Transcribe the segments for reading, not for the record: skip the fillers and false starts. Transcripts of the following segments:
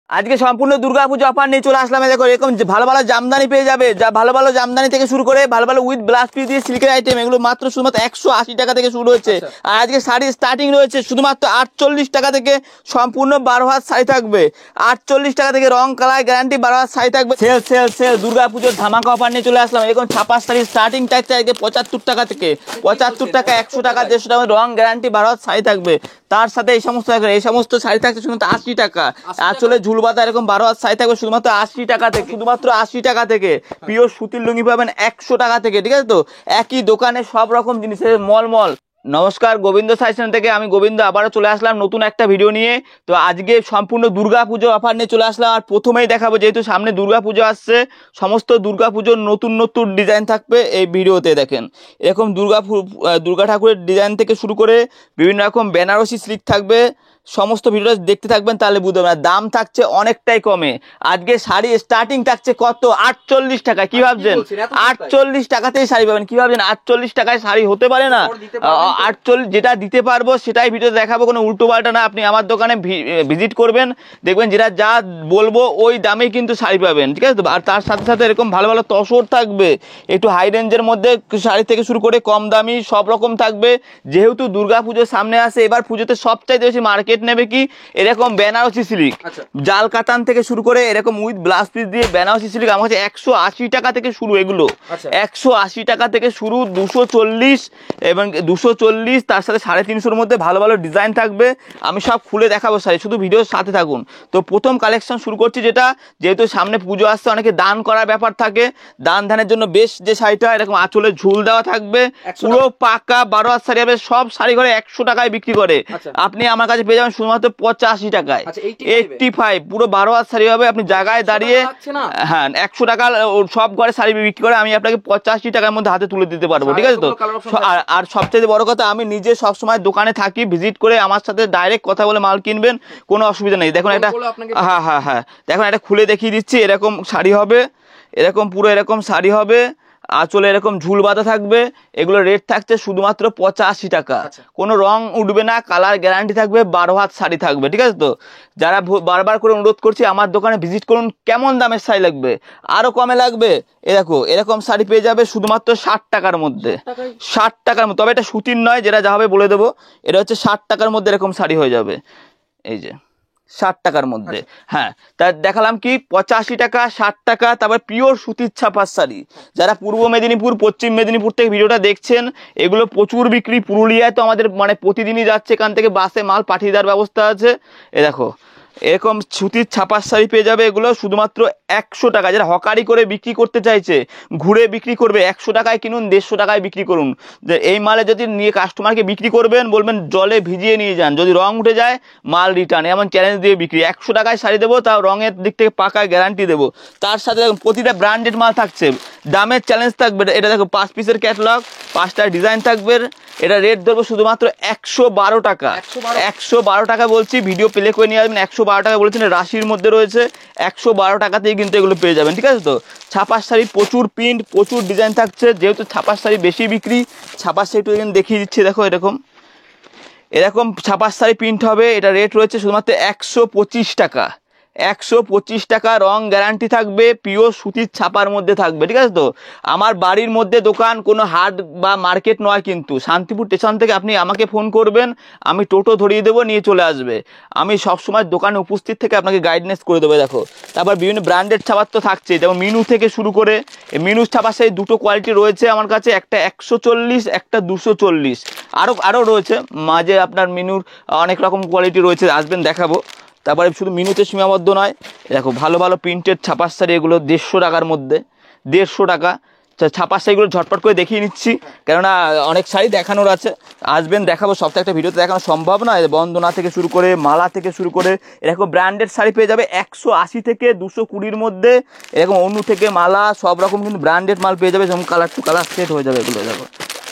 আজকে সম্পূর্ণ দুর্গাপূজা অফার নিয়ে চলে আসলাম। দেখো এরকম ভালো ভালো জামদানি পেয়ে যাবে, যা ভালো ভালো জামদানি থেকে শুরু করে ভালো ভালো উইথ ব্লাউজ পিস দিয়ে সিল্কের আইটেম, এগুলো মাত্র শুধুমাত্র 180 টাকা থেকে শুরু হচ্ছে। আর আজকে শাড়ি স্টার্টিং রয়েছে শুধুমাত্র 48 টাকা থেকে, সম্পূর্ণ 12 হাত শাড়ি থাকবে 48 টাকা থেকে, রং কালার গ্যারান্টি 12 হাত শাড়ি থাকবে। সেল সেল সেল দুর্গাপুজোর ধামাকা অফার নিয়ে চলে আসলাম। এরকম ছাপা শাড়ি স্টার্টিং থাকছে আজকে 75 টাকা থেকে, 75 টাকা, 100 টাকা, 150 টাকা, রং গ্যারান্টি 12 হাত শাড়ি থাকবে। তার সাথে এই সমস্ত শাড়ি থাকছে শুধুমাত্র 80 টাকা। আসলে ঝুলবাতা এরকম 12 হাত শাড়ি থাকবে শুধুমাত্র 80 টাকা থেকে, শুধুমাত্র 80 টাকা থেকে। পিওর সুতির লুঙ্গি পাবেন 100 টাকা থেকে, ঠিক আছে তো? একই দোকানে সব রকম জিনিসের মল। নমস্কার, গোবিন্দ সাইসেন থেকে আমি গোবিন্দ আবারও চলে আসলাম নতুন একটা ভিডিও নিয়ে। তো আজকে সম্পূর্ণ দুর্গাপুজো অফার নিয়ে চলে আসলাম। আর প্রথমেই দেখাবো, যেহেতু সামনে দুর্গাপুজো আসছে, সমস্ত দুর্গাপুজোর নতুন নতুন ডিজাইন থাকবে এই ভিডিওতে। দেখেন এরকম দুর্গা ঠাকুরের ডিজাইন থেকে শুরু করে বিভিন্ন রকম বেনারসি সিল্ক থাকবে। সমস্ত ভিডিওটা দেখতে থাকবেন, তাহলে বুঝতে পারবেন। দাম থাকছে অনেকটাই কমে। আজকে শাড়ি স্টার্টিং থাকছে কত? 48 টাকা। কি ভাবছেন 48 টাকাতেই শাড়ি পাবেন? কি ভাবছেন 48 টাকায় শাড়ি হতে পারে না? 48 যেটা দিতে পারবো সেটাই ভিডিওতে দেখাবো, কোনো উল্টো পাল্টা না। আপনি আমার দোকানে ভিজিট করবেন, দেখবেন যেটা যা বলবো ওই দামেই কিন্তু শাড়ি পাবেন, ঠিক আছে তো? আর তার সাথে সাথে এরকম ভালো ভালো তসর থাকবে, একটু হাই রেঞ্জের মধ্যে শাড়ি থেকে শুরু করে কম দামি সব রকম থাকবে। যেহেতু দুর্গাপুজোর সামনে আসে, এবার পুজোতে সবচাইতে বেশি মার্কেট নেবে কি এরকম বেনারসি সিল্ক, জাল কাতান থেকে শুরু করে এরকম উইথ ব্লাউজ পিস দিয়ে বেনারসি সিল্ক। আমার কাছে 180 টাকা থেকে শুরু, এগুলো 180 টাকা থেকে শুরু, 240 এবং 240, তার সাথে 350-এর মধ্যে ভালো ভালো ডিজাইন থাকবে। আমি সব খুলে দেখাবো শাড়ি, শুধু ভিডিওর সাথে থাকুন। তো প্রথম কালেকশন শুরু করছি, যেটা যেহেতু সামনে পুজো আসছে, অনেকে দান করার ব্যাপার থাকে, দানের জন্য বেশ যে শাড়িটা এরকম আঁচলে ঝুল দেওয়া থাকবে, পুরো পাকা 12 হাত শাড়ি হবে। সব শাড়ি ঘরে 100 টাকায় বিক্রি করে, আপনি আমার কাছে পেয়ে যাবেন শুধুমাত্র 85 টাকায়। 85 পুরো 12 হাত শাড়ি হবে। আপনি জায়গায় দাঁড়িয়ে, হ্যাঁ 100 টাকা সব ঘরে শাড়ি বিক্রি করে, আমি আপনাকে 85 টাকার মধ্যে হাতে তুলে দিতে পারবো, ঠিক আছে তো? আর সবচেয়ে বড় কথা, আমি নিজে সবসময় দোকানে থাকি, ভিজিট করে আমার সাথে ডাইরেক্ট কথা বলে মাল কিনবেন, কোনো অসুবিধা নেই। দেখুন এটা, হ্যাঁ দেখুন এটা খুলে দেখিয়ে দিচ্ছি। এরকম শাড়ি হবে, এরকম পুরো এরকম শাড়ি হবে, আঁচলে এরকম ঝুল বাঁধা থাকবে। এগুলো রেট থাকছে শুধুমাত্র 85 টাকা। কোনো রং উঠবে না, কালার গ্যারান্টি থাকবে, 12 হাত শাড়ি থাকবে, ঠিক আছে তো? যারা বারবার করে অনুরোধ করছি আমার দোকানে ভিজিট করুন। কেমন দামের শাড়ি লাগবে? আরো কমে লাগবে? দেখো এরকম শাড়ি পেয়ে যাবে শুধুমাত্র 60 টাকার মধ্যে, 60 টাকার মধ্যে। তবে এটা সুতির নয়, যেটা যা হবে বলে দেবো। এটা হচ্ছে 60 টাকার মধ্যে এরকম শাড়ি হয়ে যাবে, এই যে 60 টাকার মধ্যে। হ্যাঁ, তা দেখালাম কি 85 টাকা, 60 টাকা। তারপর পিওর সুতির ছাপার শাড়ি, যারা পূর্ব মেদিনীপুর, পশ্চিম মেদিনীপুর থেকে ভিডিওটা দেখছেন, এগুলো প্রচুর বিক্রি। পুরুলিয়ায় তো আমাদের মানে প্রতিদিনই যাচ্ছে, এখান থেকে বাসে মাল পাঠিয়ে দেওয়ার ব্যবস্থা আছে। এ দেখো এরকম সুতির ছাপার শাড়ি পেয়ে যাবে, এগুলো শুধুমাত্র 100 টাকা। যারা হকারি করে বিক্রি করতে চাইছে, ঘুরে বিক্রি করবে, 100 টাকায় কিনুন, 150 টাকায় বিক্রি করুন। যে এই মালে যদি নিয়ে কাস্টমারকে বিক্রি করবেন, বলবেন জলে ভিজিয়ে নিয়ে যান, যদি রং উঠে যায় মাল রিটার্ন, এমন চ্যালেঞ্জ দিয়ে বিক্রি। 100 টাকায় শাড়ি দেবো, তাও রঙের দিক থেকে পাকা গ্যারান্টি দেবো। তার সাথে প্রতিটা ব্র্যান্ডেড মাল থাকছে, দামের চ্যালেঞ্জ থাকবে। এটা দেখো 5 পিসের ক্যাটালগ, 5টা ডিজাইন থাকবে। এটা রেট ধরবো শুধুমাত্র 112 টাকা। 112 টাকা বলছি, ভিডিও প্লে করে নিয়ে আসবেন। 112 টাকা বলেছেন, রাশির মধ্যে রয়েছে। 112 টাকাতেই কিন্তু এগুলো পেয়ে যাবেন, ঠিক আছে তো? ছাপার শাড়ি প্রচুর প্রিন্ট, প্রচুর ডিজাইন থাকছে। যেহেতু ছাপার শাড়ি বেশি বিক্রি, ছাপার শাড়ি একটু দেখিয়ে দিচ্ছি। দেখো এরকম ছাপার শাড়ি প্রিন্ট হবে। এটা রেট রয়েছে শুধুমাত্র 125 টাকা। 125 টাকা, রং গ্যারান্টি থাকবে, পিওর সুতির ছাপার মধ্যে থাকবে, ঠিক আছে তো? আমার বাড়ির মধ্যে দোকান, কোনো হাট বা মার্কেট নয় কিন্তু। শান্তিপুর স্টেশন থেকে আপনি আমাকে ফোন করবেন, আমি টোটো ধরিয়ে দেবো, নিয়ে চলে আসবে। আমি সবসময় দোকানে উপস্থিত থেকে আপনাকে গাইডনেস করে দেবো। দেখো তারপর বিভিন্ন ব্র্যান্ডেড ছাপার তো থাকছে, যেমন মিনু থেকে শুরু করে, মিনু ছাপার সেই দুটো কোয়ালিটি রয়েছে আমার কাছে, একটা 140, একটা 240, আরও রয়েছে মাঝে। আপনার মিনুর অনেক রকম কোয়ালিটি রয়েছে, আসবেন দেখাবো। তারপরে শুধু মিনুতে সীমাবদ্ধ নয়, দেখো ভালো ভালো প্রিন্টেড ছাপার শাড়ি, এগুলো 150 টাকার মধ্যে, 150 টাকা। ছাপার শাড়িগুলো ঝটপট করে দেখিয়ে নিচ্ছি, কেননা অনেক শাড়ি দেখানোর আছে। আসবেন দেখাবো, সপ্তাহে একটা ভিডিওতে দেখানো সম্ভব নয়। বন্দনা থেকে শুরু করে, মালা থেকে শুরু করে, এরকম ব্র্যান্ডেড শাড়ি পেয়ে যাবে 180 থেকে 220-র মধ্যে। এরকম অনু থেকে মালা, সব রকম কিন্তু ব্র্যান্ডেড মাল পেয়ে যাবে, যেমন কালার টু কালার সেট হয়ে যাবে এগুলো। দেখো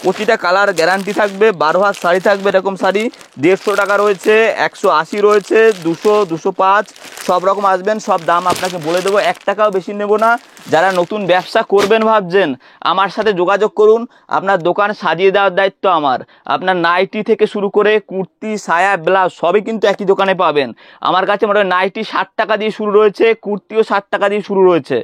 প্রতিটা কালার গ্যারান্টি থাকবে। 12 হাত শাড়ি থাকবে, এরকম শাড়ি 150 টাকা রয়েছে, 180 রয়েছে, 200, 205 সব রকম আসবেন, সব দাম আপনাকে বলে দেবো, 1 টাকাও বেশি নেব না। যারা নতুন ব্যবসা করবেন ভাবছেন আমার সাথে যোগাযোগ করুন, আপনার দোকান সাজিয়ে দেওয়ার দায়িত্ব আমার। আপনার নাইটি থেকে শুরু করে কুর্তি, সায়া, ব্লাউজ সবই কিন্তু একই দোকানে পাবেন। আমার কাছে মোটামুটি নাইটি 60 টাকা দিয়ে শুরু রয়েছে, কুর্তিও 60 টাকা দিয়ে শুরু রয়েছে,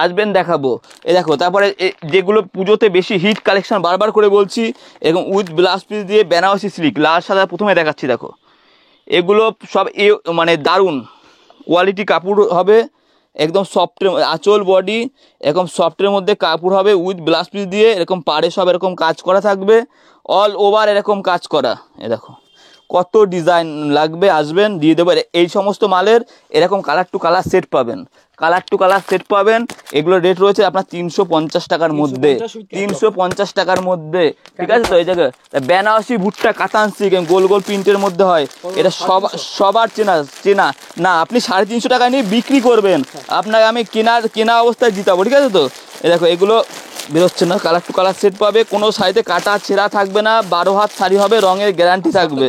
আসবেন দেখাবো। এ দেখো, তারপরে যেগুলো পুজোতে বেশি হিট কালেকশন বারবার করে বলছি, এরকম উইথ ব্লাউজ পিস দিয়ে বেনারসি সিল্ক, লাল সাদা প্রথমে দেখাচ্ছি। দেখো এগুলো সব মানে দারুণ কোয়ালিটি কাপড় হবে, একদম সফটের আঁচল বডি এরকম সফটের মধ্যে কাপড় হবে, উইথ ব্লাউজ পিস দিয়ে এরকম পাড়ে সব এরকম কাজ করা থাকবে, অল ওভার এরকম কাজ করা। এ দেখো কত ডিজাইন লাগবে, আসবেন দিয়ে দেবো। এই সমস্ত মালের এরকম কালার টু কালার সেট পাবেন, কালার টু কালার সেট পাবেন। এগুলোর রেট রয়েছে আপনার 350 টাকার মধ্যে, 350 টাকার মধ্যে, ঠিক আছে তো। এই জায়গায় বেনারসি ভুট্টা কাতান সিল্ক গোল গোল প্রিন্টের মধ্যে হয়, এটা সবার চেনা না। আপনি 350 টাকা নিয়ে বিক্রি করবেন, আপনাকে আমি কেনা অবস্থায় জিতাবো, ঠিক আছে তো। এই দেখো এগুলো বেরোচ্ছে না, কালার টু কালার সেট পাবে, কোনো সাইডে কাটা ছেঁড়া থাকবে না, 12 হাত শাড়ি হবে, রঙের গ্যারান্টি থাকবে।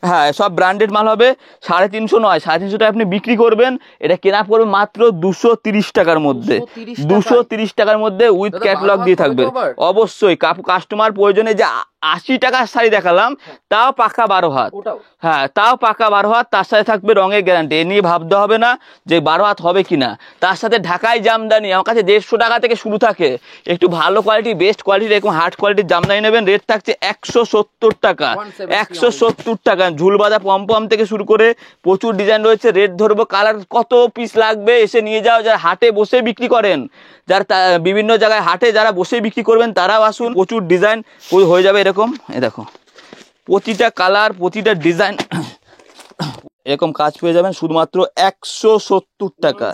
হ্যাঁ সব ব্র্যান্ডেড মাল হবে। 350 নয়, 350 টাকা আপনি বিক্রি করবেন, এটা কেনা পড়বে মাত্র 230 টাকার মধ্যে, 230 টাকার মধ্যে উইথ ক্যাটালগ দিয়ে থাকবে। অবশ্যই কাস্টমার প্রয়োজনে যে 80 টাকার শাড়ি দেখালাম তাও পাকা 12 হাত, হ্যাঁ তাও পাকা 12 হাত, তার সাথে থাকবে রঙের গ্যারান্টি। এ নিয়ে ভাবতে হবে না যে 12 হাত হবে কিনা। তার সাথে ঢাকাই জামদানি আমার কাছে 150 টাকা থেকে শুরু থাকে, একটু ভালো কোয়ালিটি বেস্ট কোয়ালিটির এরকম হার্ড কোয়ালিটির জামদানি নেবেন, রেট থাকছে 170 টাকা, 170 টাকা। ঝুলবাঁধা পমপম থেকে শুরু করে প্রচুর ডিজাইন রয়েছে, রেট ধরবো, কালার কত পিস লাগবে এসে নিয়ে যাও। যারা হাটে বসে বিক্রি করেন, যারা বিভিন্ন জায়গায় হাটে যারা বসে বিক্রি করবেন তারাও আসুন, প্রচুর ডিজাইন হয়ে যাবে এরকম। এ দেখো প্রতিটা কালার প্রতিটা ডিজাইন এরকম কাজ পেয়ে যাবেন শুধুমাত্র 170 টাকা,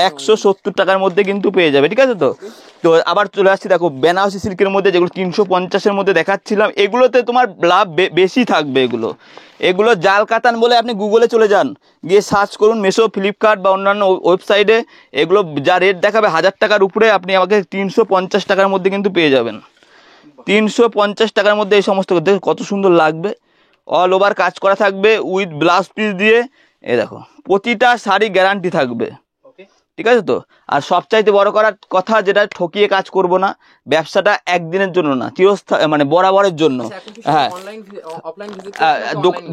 170 টাকার মধ্যে কিন্তু পেয়ে যাবে, ঠিক আছে তো। তো আবার চলে আসছি, দেখো বেনারসি সিল্কের মধ্যে যেগুলো 350-এর মধ্যে দেখাচ্ছিলাম, এগুলোতে তোমার লাভ বেশি থাকবে। এগুলো জাল কাতান বলে আপনি গুগলে চলে যান, গিয়ে সার্চ করুন, মিশো, ফ্লিপকার্ট বা অন্যান্য ওয়েবসাইটে, এগুলো যা রেট দেখাবে 1000 টাকার উপরে, আপনি আমাকে 350 টাকার মধ্যে কিন্তু পেয়ে যাবেন। 350 টাকার মধ্যে এই সমস্ত কত সুন্দর লাগবে, অল ওভার কাজ করা থাকবে উইথ ব্লাউজ পিস দিয়ে। এ দেখো প্রতিটা শাড়ি গ্যারান্টি থাকবে, ঠিক আছে তো। আর সবচাইতে বড় করার কথা, যেটা ঠকিয়ে কাজ করব না, ব্যবসাটা একদিনের জন্য না, মানে বরাবরের জন্য। হ্যাঁ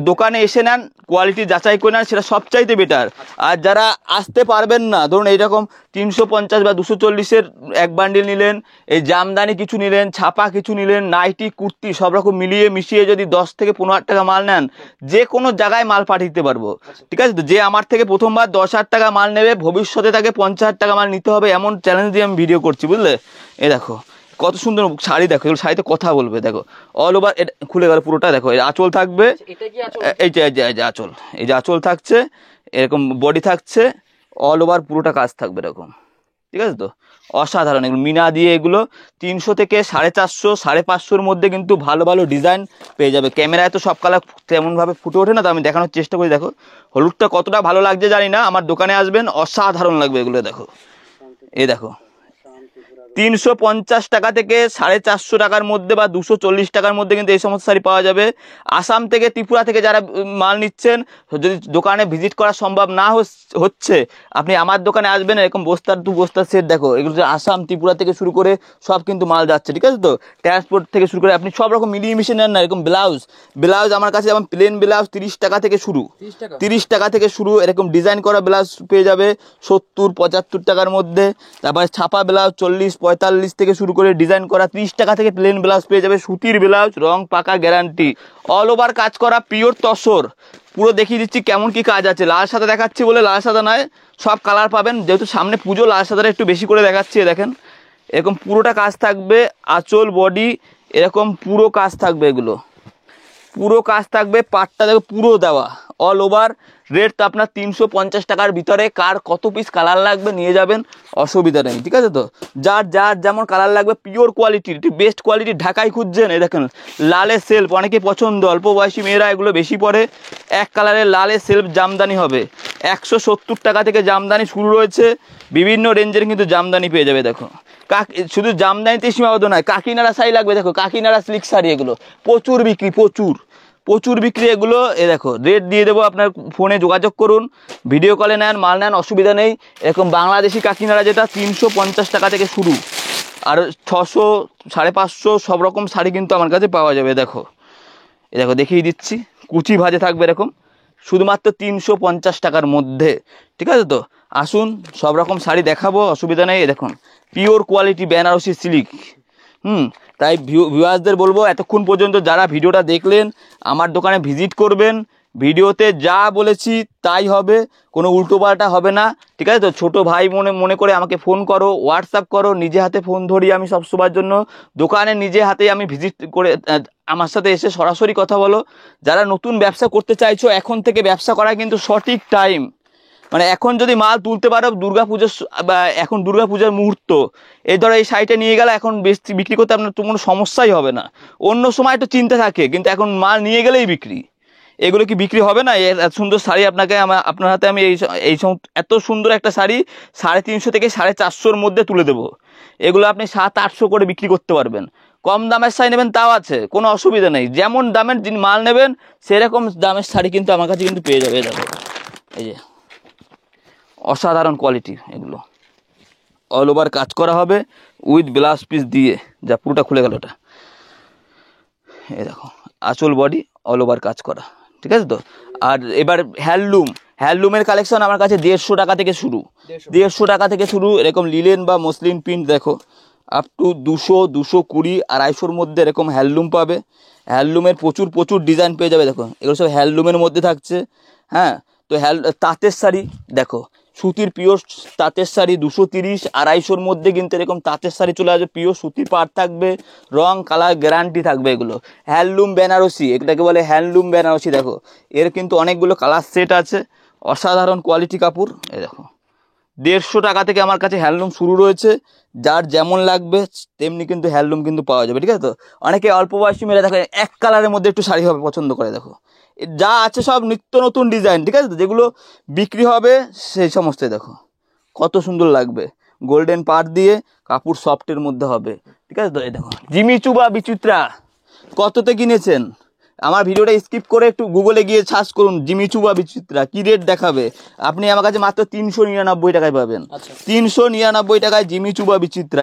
দোকানে এসে নেন, কোয়ালিটি যাচাই করে নেন, সেটা সবচাইতে বেটার। আর যারা আসতে পারবেন না, ধরুন এইরকম 350 বা 240-এর এক বান্ডিল নিলেন, এই জামদানি কিছু নিলেন, ছাপা কিছু নিলেন, নাইটি কুর্তি সব রকম মিলিয়ে মিশিয়ে যদি 10 থেকে 15 টাকা মাল নেন, যে কোনো জায়গায় মাল পাঠিয়ে দিতে পারবো, ঠিক আছে তো। যে আমার থেকে প্রথমবার 10,000 টাকা মাল নেবে, ভবিষ্যতে তাকে 50,000 টাকা মাল নিতে হবে, এমন চ্যালেঞ্জ দিয়ে আমি ভিডিও করছি, বুঝলে। এ দেখো কত সুন্দর শাড়ি, দেখো এগুলো শাড়িতে কথা বলবে। দেখো অল ওভার খুলে গেল পুরোটা, দেখো এর আঁচল থাকবে, এই যে আঁচল, এই যে আঁচল থাকছে, এরকম বডি থাকছে, অল ওভার পুরোটা কাজ থাকবে এরকম, ঠিক আছে তো। অসাধারণ এগুলো মিনা দিয়ে, এগুলো 300 থেকে 450, 550-এর মধ্যে কিন্তু ভালো ভালো ডিজাইন পেয়ে যাবে। ক্যামেরায় তো সব কালার তেমনভাবে ফুটে ওঠে না, তো আমি দেখানোর চেষ্টা করি। দেখো হলুদটা কতটা ভালো লাগছে জানি না, আমার দোকানে আসবেন, অসাধারণ লাগবে এগুলো। দেখো এই দেখো 350 টাকা থেকে 450 টাকার মধ্যে বা 240 টাকার মধ্যে কিন্তু এই সমস্ত শাড়ি পাওয়া যাবে। আসাম থেকে ত্রিপুরা থেকে যারা মাল নিচ্ছেন, যদি দোকানে ভিজিট করা সম্ভব না হচ্ছে, আপনি আমার দোকানে আসবেন, এরকম বস্তার টু বস্তার সেট। দেখো এগুলো আসাম ত্রিপুরা থেকে শুরু করে সব কিন্তু মাল যাচ্ছে, ঠিক আছে তো। ট্রান্সপোর্ট থেকে শুরু করে আপনি সব রকম মিলিয়ে মিশিয়ে নেন না। এরকম ব্লাউজ আমার কাছে যেমন প্লেন ব্লাউজ 30 টাকা থেকে শুরু, 30 টাকা থেকে শুরু, এরকম ডিজাইন করা ব্লাউজ পেয়ে যাবে 70-75 টাকার মধ্যে। তারপরে ছাপা ব্লাউজ 40-45 থেকে শুরু করে ডিজাইন করা 30 টাকা থেকে প্লেন ব্লাউজ পেয়ে যাবে, সুতির ব্লাউজ, রং পাকা গ্যারান্টি, অল ওভার কাজ করা, পিওর তসর। পুরো দেখিয়ে দিচ্ছি কেমন কি কাজ আছে। লাল সাদা দেখাচ্ছি বলে লাল সাদা নয়, সব কালার পাবেন, যেহেতু সামনে পুজো লাল সাদাটা একটু বেশি করে দেখাচ্ছি। দেখেন এরকম পুরোটা কাজ থাকবে, আঁচল বডি এরকম পুরো কাজ থাকবে, এগুলো পুরো কাজ থাকবে, পাটটা দেখো পুরো দেওয়া, অল ওভার রেট তো আপনার 350 টাকার ভিতরে। কার কত পিস কালার লাগবে নিয়ে যাবেন, অসুবিধা নেই, ঠিক আছে তো। যার যার যেমন কালার লাগবে, পিওর কোয়ালিটির, বেস্ট কোয়ালিটির ঢাকাই খুঁজছেন, এই দেখেন লালের সেলফ অনেকে পছন্দ, অল্প বয়সী মেয়েরা এগুলো বেশি পরে। এক কালারের লালের সেলফ জামদানি হবে, 170 টাকা থেকে জামদানি শুরু রয়েছে, বিভিন্ন রেঞ্জের কিন্তু জামদানি পেয়ে যাবে। দেখো শুধু জামদানিতে সীমাবদ্ধ নয়, কাকিনাড়া শাড়ি লাগবে, দেখো কাকিনাড়া সিল্ক শাড়ি, এগুলো প্রচুর বিক্রি, প্রচুর বিক্রি এগুলো। দেখো রেট দিয়ে দেবো, আপনার ফোনে যোগাযোগ করুন, ভিডিও কলে নেন, মাল নেন, অসুবিধা নেই। এরকম বাংলাদেশি কাকিনাড়া যেটা 350 টাকা থেকে শুরু, আর 600, 550 সব রকম শাড়ি কিন্তু আমার কাছে পাওয়া যাবে। দেখো দেখো দেখিয়ে দিচ্ছি, কুচি ভাজে থাকবে এরকম, শুধুমাত্র 350 টাকার মধ্যে, ঠিক আছে তো। আসুন সব রকম শাড়ি দেখাবো, অসুবিধা নেই। দেখুন পিওর কোয়ালিটি বেনারসি সিল্ক। তাই ভিউয়ার্সদের বলবো, এতক্ষণ পর্যন্ত যারা ভিডিওটা দেখলেন আমার দোকানে ভিজিট করবেন, ভিডিওতে যা বলেছি তাই হবে, কোনো উল্টোপাল্টা হবে না, ঠিক আছে তো। ছোটো ভাই মনে করে আমাকে ফোন করো, হোয়াটসঅ্যাপ করো, নিজে হাতে ফোন ধরি আমি সব সময়ের জন্য, দোকানে নিজে হাতে আমি ভিজিট করে আমার সাথে এসে সরাসরি কথা বলো। যারা নতুন ব্যবসা করতে চাইছো, এখন থেকে ব্যবসা করা কিন্তু সঠিক টাইম, মানে এখন যদি মাল তুলতে পারো, দুর্গাপুজোর বা এখন দুর্গাপূজার মুহূর্ত, এই ধরো এই শাড়িটা নিয়ে গেলে এখন বেশি বিক্রি করতে আপনার তো কোনো সমস্যাই হবে না। অন্য সময় একটু চিন্তা থাকে, কিন্তু এখন মাল নিয়ে গেলেই বিক্রি। এগুলো কি বিক্রি হবে না? এত সুন্দর শাড়ি আপনার হাতে আমি এই এত সুন্দর একটা শাড়ি 350 থেকে 450 মধ্যে তুলে দেবো। এগুলো আপনি 700-800 করে বিক্রি করতে পারবেন। কম দামের শাড়ি নেবেন তাও আছে, কোনো অসুবিধা নেই। যেমন দামের মাল নেবেন সেরকম দামের শাড়ি কিন্তু আমার কাছে কিন্তু পেয়ে যাবে। দেখো এই যে অসাধারণ কোয়ালিটি, এগুলো অল ওভার কাজ করা হবে উইথ ব্লাউজ পিস দিয়ে, যা পুরোটা খুলে গেল এটা। এই দেখো আঁচল বডি অল ওভার কাজ করা, ঠিক আছে তো। আর এবার হ্যান্ডলুমের কালেকশন আমার কাছে 150 টাকা থেকে শুরু, 150 টাকা থেকে শুরু। এরকম লিলেন বা মসলিন প্রিন্ট দেখো আপ টু 200, 220, 250-র মধ্যে এরকম হ্যান্ডলুম পাবে। হ্যান্ডলুমের প্রচুর ডিজাইন পেয়ে যাবে। দেখো এগুলো সব হ্যান্ডলুমের মধ্যে থাকছে। হ্যাঁ তো তাঁতের শাড়ি দেখো, সুতির পিওর তাঁতের শাড়ি 230, 250-র মধ্যে কিন্তু এরকম তাঁতের শাড়ি চলে আসবে, পিওর সুতির পাড় থাকবে, রং কালার গ্যারান্টি থাকবে। এগুলো হ্যান্ডলুম বেনারসি, এটাকে বলে হ্যান্ডলুম বেনারসি। দেখো এর কিন্তু অনেকগুলো কালার সেট আছে, অসাধারণ কোয়ালিটি কাপড়। এই দেখো 150 টাকা থেকে আমার কাছে হ্যান্ডলুম শুরু রয়েছে, যার যেমন লাগবে তেমনি কিন্তু হ্যান্ডলুম কিন্তু পাওয়া যাবে, ঠিক আছে তো। অনেকে অল্প বয়সী মেয়েরা দেখো এক কালারের মধ্যে একটু শাড়ি হবে পছন্দ করে, দেখো যা আছে সব নিত্য নতুন ডিজাইন, ঠিক আছে তো, যেগুলো বিক্রি হবে সেই সমস্ত। দেখো কত সুন্দর লাগবে, গোল্ডেন পাড় দিয়ে কাপড় সফটের মধ্যে হবে, ঠিক আছে তো। এই দেখো জিমিচু বা বিচিত্রা, কততে কিনেছেন? আমার ভিডিওটা স্কিপ করে একটু গুগলে গিয়ে সার্চ করুন জিমিচু বা বিচিত্রা, কি রেট দেখাবে। আপনি আমার কাছে মাত্র 399 টাকায় পাবেন। 399 টাকায় জিমিচু বা বিচিত্রা।